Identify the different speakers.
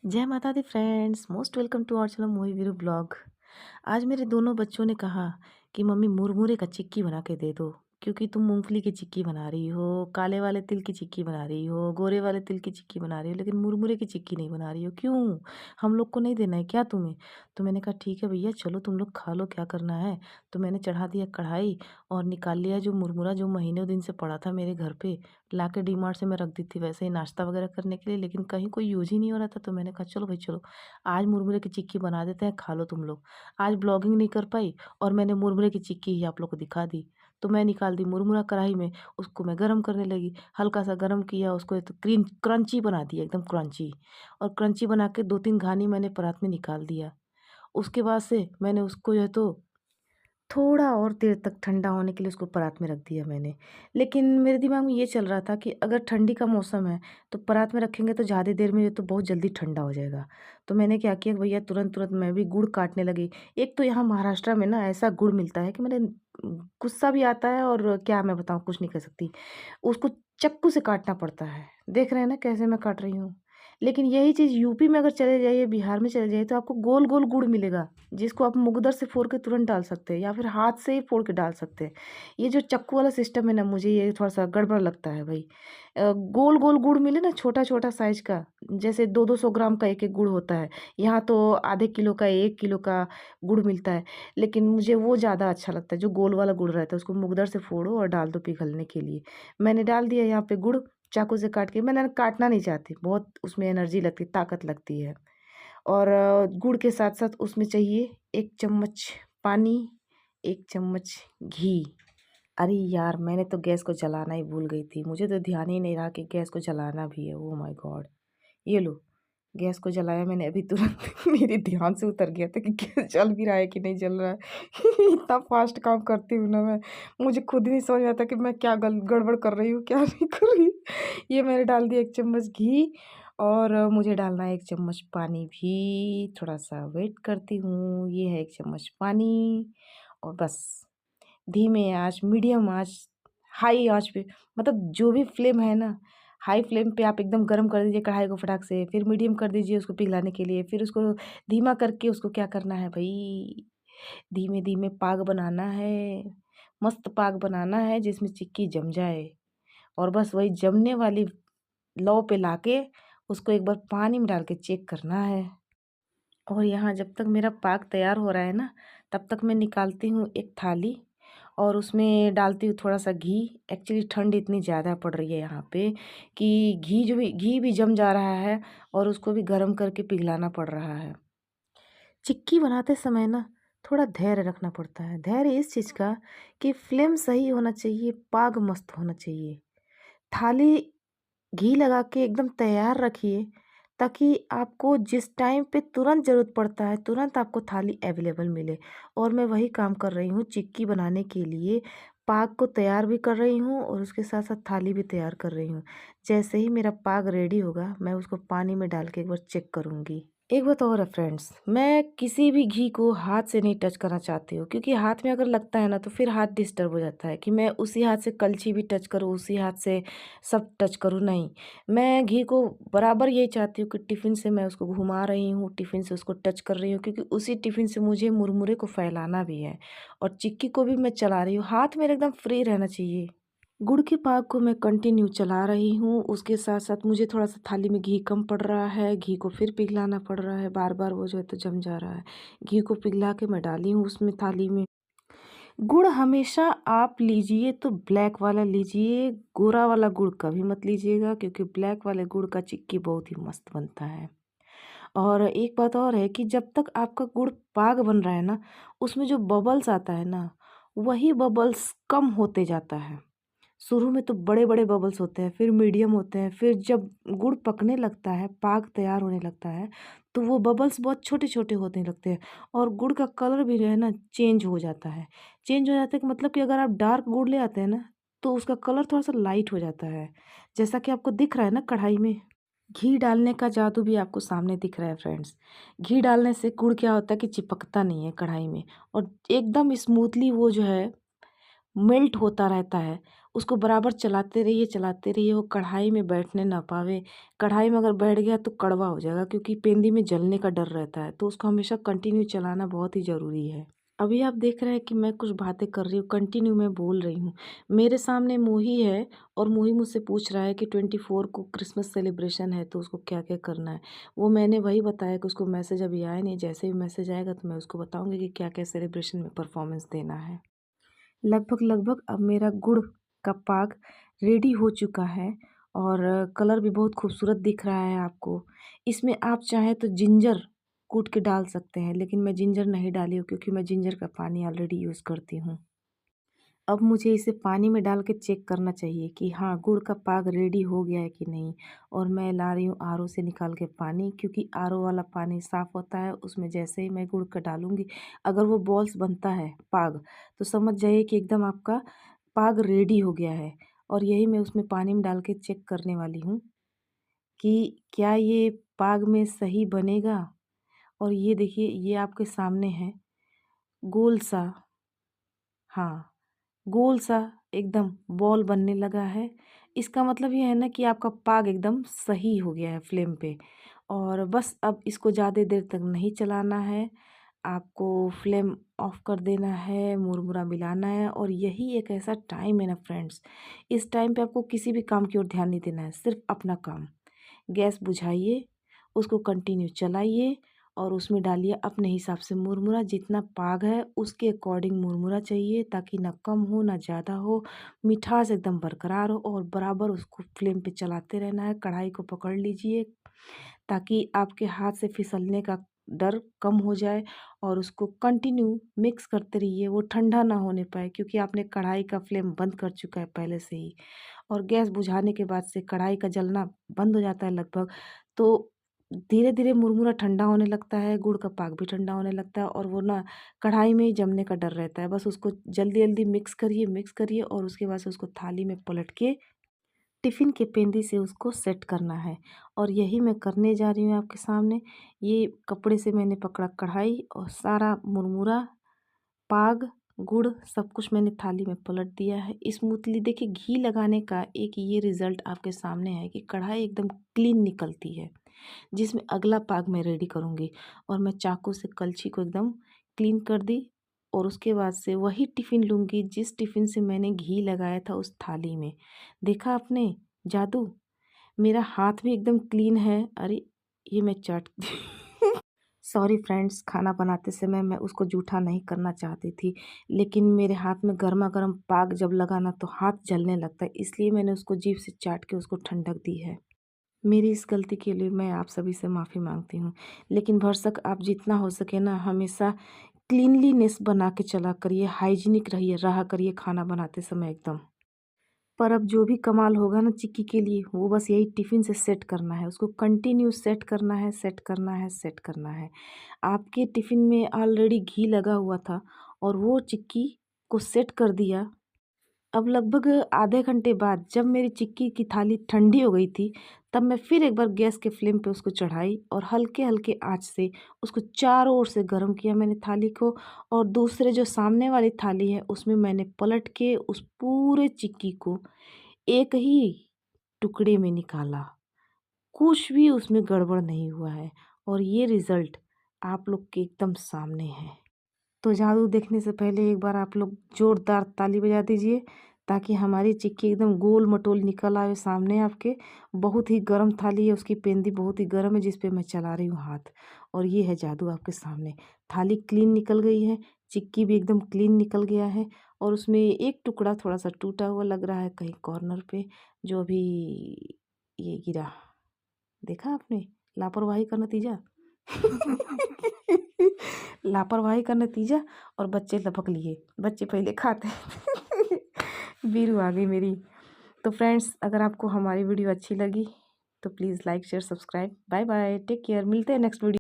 Speaker 1: जय माता दी friends, most welcome to our channel Mohi Veeru blog. आज मेरे दोनों बच्चों ने कहा कि मम्मी मुरमुरे का चिक्की बना के दे दो, क्योंकि तुम मूंगफली की चिक्की बना रही हो, काले वाले तिल की चिक्की बना रही हो, गोरे वाले तिल की चिक्की बना रही हो, लेकिन मुरमुरे की चिक्की नहीं बना रही हो, क्यों? हम लोग को नहीं देना है क्या तुम्हें? तो मैंने कहा ठीक है भैया, चलो तुम लोग खा लो, क्या करना है। तो मैंने चढ़ा दिया कढ़ाई और निकाल लिया जो मुरमुरा जो महीनों दिन से पड़ा था मेरे घर पे, ला के डी मार्ट से मैं रख दी थी वैसे ही नाश्ता वगैरह करने के लिए, लेकिन कहीं कोई यूज़ ही नहीं हो रहा था। तो मैंने कहा चलो भाई चलो, आज मुरमुरे की चिक्की बना देते हैं, खा लो तुम लोग। आज ब्लॉगिंग नहीं कर पाई और मैंने मुरमुरे की चिक्की ही आप लोग को दिखा दी। तो मैं निकाल दी मुरमुरा कढ़ाई में, उसको मैं गरम करने लगी, हल्का सा गरम किया उसको, तो क्रंची बना दिया एकदम क्रंची। और क्रंची बना के 2-3 घानी मैंने परात में निकाल दिया। उसके बाद से मैंने उसको जो है तो थोड़ा और देर तक ठंडा होने के लिए उसको परात में रख दिया मैंने। लेकिन मेरे दिमाग में ये चल रहा था कि अगर ठंडी का मौसम है, तो परात में रखेंगे तो ज़्यादा देर में ये तो बहुत जल्दी ठंडा हो जाएगा। तो मैंने क्या किया भैया, तुरंत-तुरंत मैं भी गुड़ काटने लगी। एक तो यहाँ महाराष्ट्र में ना ऐसा गुड़ मिलता है कि मैंने गुस्सा भी आता है और क्या मैं बताऊँ, कुछ नहीं कर सकती। उसको चाकू से काटना पड़ता है। देख रहे हैं ना कैसे मैं काट रही हूँ। लेकिन यही चीज़ यूपी में अगर चले जाइए, बिहार में चले जाइए, तो आपको गोल-गोल गुड़ मिलेगा, जिसको आप मुकदर से फोड़ के तुरंत डाल सकते हैं या फिर हाथ से ही फोड़ के डाल सकते हैं। ये जो चाकू वाला सिस्टम है ना, मुझे ये थोड़ा-सा गड़बड़ लगता है भई। गोल-गोल गुड़ मिले ना छोटा-छोटा साइज़ का, जैसे 2-200 ग्राम का एक-एक गुड़ होता है। यहाँ तो आधे किलो का, 1 किलो का गुड़ मिलता है, लेकिन मुझे वो ज़्यादा अच्छा लगता है, जो गोल वाला गुड़ रहता है, उसको मुकदर से फोड़ो और डाल दो पिघलने के लिए। मैंने डाल दिया यहाँ पे गुड़, चाकू से काट के। मैंने काटना नहीं चाहती, बहुत उसमें एनर्जी लगती, ताकत लगती है। और गुड़ के साथ-साथ उसमें चाहिए 1 चम्मच पानी, 1 चम्मच घी। अरे यार! मैंने तो गैस को जलाना ही भूल गई थी। मुझे तो ध्यान ही नहीं रहा कि गैस को जलाना भी है। Oh my God! ये लो, गैस को जलाया मैंने अभी तुरंत। मेरे ध्यान से उतर गया था कि गैस जल भी रहा है कि नहीं जल रहा है। इतना फ़ास्ट काम करती हूँ ना मैं, मुझे खुद ही नहीं समझ में आता कि मैं क्या गड़बड़ कर रही हूँ, क्या नहीं कर रही। ये मैंने डाल दिया 1 चम्मच घी और मुझे डालना है 1 चम्मच पानी भी। थोड़ा-सा वेट करती हूँ, ये है 1 चम्मच पानी और बस धीमे आँच, मीडियम आँच, हाई आँच पे, मतलब जो भी फ्लेम है ना, हाई फ्लेम पे आप एकदम गरम कर दीजिए कढ़ाई को फटाक से, फिर मीडियम कर दीजिए उसको पिघलाने के लिए, फिर उसको धीमा करके उसको क्या करना है भई, धीमे-धीमे पाग बनाना है, मस्त पाग बनाना है जिसमें चिक्की जम जाए। और बस वही जमने वाली लौ पे लाके उसको एक बार पानी में डाल के चेक करना है। और यहाँ जब तक मेरा पाक तैयार हो रहा है ना, तब तक मैं निकालती हूँ एक थाली और उसमें डालती हूँ थोड़ा-सा घी। एक्चुअली ठंड इतनी ज़्यादा पड़ रही है यहाँ पे कि घी भी जम जा रहा है और उसको भी गरम करके पिघलाना पड़ रहा है। चिक्की बनाते समय ना थोड़ा धैर्य रखना पड़ता है। धैर्य इस चीज़ का कि फ्लेम सही होना चाहिए, पाग मस्त होना चाहिए। थाली घी लगा के एकदम तैयार रखिए, ताकि आपको जिस टाइम पे तुरंत ज़रूरत पड़ता है, तुरंत आपको थाली अवेलेबल मिले। और मैं वही काम कर रही हूँ चिक्की बनाने के लिए, पाग को तैयार भी कर रही हूँ और उसके साथ-साथ थाली भी तैयार कर रही हूँ। जैसे ही मेरा पाग रेडी होगा, मैं उसको पानी में डाल के एक बार चेक करूँगी। एक बात और है फ्रेंड्स, मैं किसी भी घी को हाथ से नहीं टच करना चाहती हूँ, क्योंकि हाथ में अगर लगता है ना तो फिर हाथ डिस्टर्ब हो जाता है कि मैं उसी हाथ से कलछी भी टच करूँ, उसी हाथ से सब टच करूँ, नहीं। मैं घी को बराबर यही चाहती हूँ कि टिफ़िन से मैं उसको घुमा रही हूँ, टिफ़िन से उसको टच कर रही हूँ, क्योंकि उसी टिफ़िन से मुझे मुरमुरे को फैलाना भी है और चिक्की को भी मैं चला रही हूँ। हाथ मेरे एकदम फ्री रहना चाहिए। गुड़ के पाक को मैं कंटिन्यू चला रही हूँ, उसके साथ-साथ मुझे थोड़ा-सा थाली में घी कम पड़ रहा है, घी को फिर पिघलाना पड़ रहा है, बार-बार वो जो है तो जम जा रहा है। घी को पिघला के मैं डाली हूँ उसमें थाली में। गुड़ हमेशा आप लीजिए तो ब्लैक वाला लीजिए, गोरा वाला गुड़ कभी मत लीजिएगा, क्योंकि ब्लैक वाले गुड़ का चिक्की बहुत ही मस्त बनता है। और एक बात और है कि जब तक आपका गुड़ पाग बन रहा है ना, उसमें जो बबल्स आता है ना, वही बबल्स कम होते जाता है। शुरू में तो बड़े-बड़े बबल्स होते हैं, फिर मीडियम होते हैं, फिर जब गुड़ पकने लगता है, पाक तैयार होने लगता है, तो वो बबल्स बहुत छोटे-छोटे होने लगते हैं और गुड़ का कलर भी जो है ना चेंज हो जाता है। चेंज हो जाता है कि मतलब कि अगर आप डार्क गुड़ ले आते हैं ना, तो उसका कलर थोड़ा-सा लाइट हो जाता है। जैसा कि आपको दिख रहा है ना कढ़ाई में। घी डालने का जादू भी आपको सामने दिख रहा है फ्रेंड्स। घी डालने से गुड़ क्या होता है कि चिपकता नहीं है कढ़ाई में और एकदम स्मूथली वो जो है मेल्ट होता रहता है। उसको बराबर चलाते रहिए, वो कढ़ाई में बैठने ना पावे। कढ़ाई में अगर बैठ गया तो कड़वा हो जाएगा, क्योंकि पेंदी में जलने का डर रहता है, तो उसको हमेशा कंटिन्यू चलाना बहुत ही ज़रूरी है। अभी आप देख रहे हैं कि मैं कुछ बातें कर रही हूँ, कंटिन्यू मैं बोल रही हूँ। मेरे सामने मोही है और मोही मुझसे पूछ रहा है कि 24 को क्रिसमस सेलिब्रेशन है, तो उसको क्या-क्या करना है। वो मैंने वही बताया कि उसको मैसेज अभी आया नहीं, जैसे ही मैसेज आएगा तो मैं उसको बताऊँगी कि क्या-क्या सेलिब्रेशन में परफॉर्मेंस देना है। लगभग अब मेरा गुड़ का पाक रेडी हो चुका है और कलर भी बहुत खूबसूरत दिख रहा है आपको। इसमें आप चाहें तो जिंजर कूट के डाल सकते हैं, लेकिन मैं जिंजर नहीं डाली हूँ क्योंकि मैं जिंजर का पानी ऑलरेडी यूज़ करती हूँ। अब मुझे इसे पानी में डाल के चेक करना चाहिए कि हाँ, गुड़ का पाक रेडी हो गया है कि नहीं। और मैं ला रही हूँ आरओ से निकाल के पानी, क्योंकि आरओ वाला पानी साफ़ होता है। उसमें जैसे ही मैं गुड़ का डालूँगी, अगर वो बॉल्स बनता है पाग, तो समझ जाइए कि एकदम आपका पाग रेडी हो गया है। और यही मैं उसमें पानी में डाल के चेक करने वाली हूँ कि क्या ये पाग में सही बनेगा। और ये देखिए, ये आपके सामने है गोल सा, हाँ, गोल सा एकदम बॉल बनने लगा है। इसका मतलब ये है ना कि आपका पाग एकदम सही हो गया है फ्लेम पे। और बस अब इसको ज़्यादा देर तक नहीं चलाना है, आपको फ्लेम ऑफ कर देना है, मुरमुरा मिलाना है। और यही एक ऐसा टाइम है ना फ्रेंड्स, इस टाइम पे आपको किसी भी काम की ओर ध्यान नहीं देना है, सिर्फ अपना काम। गैस बुझाइए, उसको कंटिन्यू चलाइए और उसमें डालिए अपने हिसाब से मुरमुरा। जितना पाग है उसके अकॉर्डिंग मुरमुरा चाहिए, ताकि ना कम हो ना ज़्यादा हो, मिठास एकदम बरकरार हो। और बराबर उसको फ्लेम पे चलाते रहना है। कढ़ाई को पकड़ लीजिए ताकि आपके हाथ से फिसलने का डर कम हो जाए, और उसको कंटिन्यू मिक्स करते रहिए, वो ठंडा ना होने पाए, क्योंकि आपने कढ़ाई का फ्लेम बंद कर चुका है पहले से ही। और गैस बुझाने के बाद से कढ़ाई का जलना बंद हो जाता है लगभग, तो धीरे-धीरे मुरमुरा ठंडा होने लगता है, गुड़ का पाक भी ठंडा होने लगता है, और वो ना कढ़ाई में ही जमने का डर रहता है। बस उसको जल्दी-जल्दी मिक्स करिए और उसके बाद से उसको थाली में पलट के टिफ़िन के पेंदी से उसको सेट करना है। और यही मैं करने जा रही हूँ आपके सामने। ये कपड़े से मैंने पकड़ा कढ़ाई और सारा मुरमुरा, पाग, गुड़ सब कुछ मैंने थाली में पलट दिया है स्मूथली। देखिए, घी लगाने का एक ये रिज़ल्ट आपके सामने है कि कढ़ाई एकदम क्लीन निकलती है, जिसमें अगला पाग मैं रेडी करूँगी। और मैं चाकू से कलछी को एकदम क्लीन कर दी, और उसके बाद से वही टिफ़िन लूँगी जिस टिफ़िन से मैंने घी लगाया था उस थाली में। देखा आपने जादू? मेरा हाथ भी एकदम क्लीन है। अरे! ये मैं चाट सॉरी फ्रेंड्स, खाना बनाते समय मैं उसको जूठा नहीं करना चाहती थी, लेकिन मेरे हाथ में गरमा-गरम पाग जब लगा ना तो हाथ जलने लगता है, इसलिए मैंने उसको जीभ से चाट के उसको ठंडक दी है। मेरी इस गलती के लिए मैं आप सभी से माफ़ी माँगती हूँ। लेकिन भरसक आप जितना हो सके ना हमेशा क्लीनलीनेस बना के चला करिए, हाइजीनिक रहा करिए खाना बनाते समय एकदम। पर अब जो भी कमाल होगा ना चिक्की के लिए, वो बस यही टिफ़िन से सेट करना है, उसको कंटिन्यू सेट करना है, सेट करना है, सेट करना है। आपके टिफ़िन में ऑलरेडी घी लगा हुआ था और वो चिक्की को सेट कर दिया। अब लगभग आधे घंटे बाद जब मेरी चिक्की की थाली ठंडी हो गई थी, तब मैं फिर एक बार गैस के फ्लेम पे उसको चढ़ाई और हल्के-हल्के आँच से उसको चारों ओर से गरम किया मैंने थाली को। और दूसरे जो सामने वाली थाली है उसमें मैंने पलट के उस पूरे चिक्की को एक ही टुकड़े में निकाला। कुछ भी उसमें गड़बड़ नहीं हुआ है, और ये रिज़ल्ट आप लोग के एकदम सामने है। तो जादू देखने से पहले एक बार आप लोग ज़ोरदार ताली बजा दीजिए, ताकि हमारी चिक्की एकदम गोल-मटोल निकल आए सामने आपके। बहुत ही गरम थाली है, उसकी पेंदी बहुत ही गरम है जिस पे मैं चला रही हूँ हाथ। और ये है जादू आपके सामने। थाली क्लीन निकल गई है, चिक्की भी एकदम क्लीन निकल गया है, और उसमें एक टुकड़ा थोड़ा-सा टूटा हुआ लग रहा है कहीं कॉर्नर पे, जो अभी ये गिरा। देखा आपने? लापरवाही का नतीजा। लापरवाही का नतीजा। और बच्चे लपक लिए, बच्चे पहले खाते। बीरू आ गई मेरी। तो फ्रेंड्स, अगर आपको हमारी वीडियो अच्छी लगी तो please like share subscribe. Bye bye, take care, मिलते हैं नेक्स्ट वीडियो।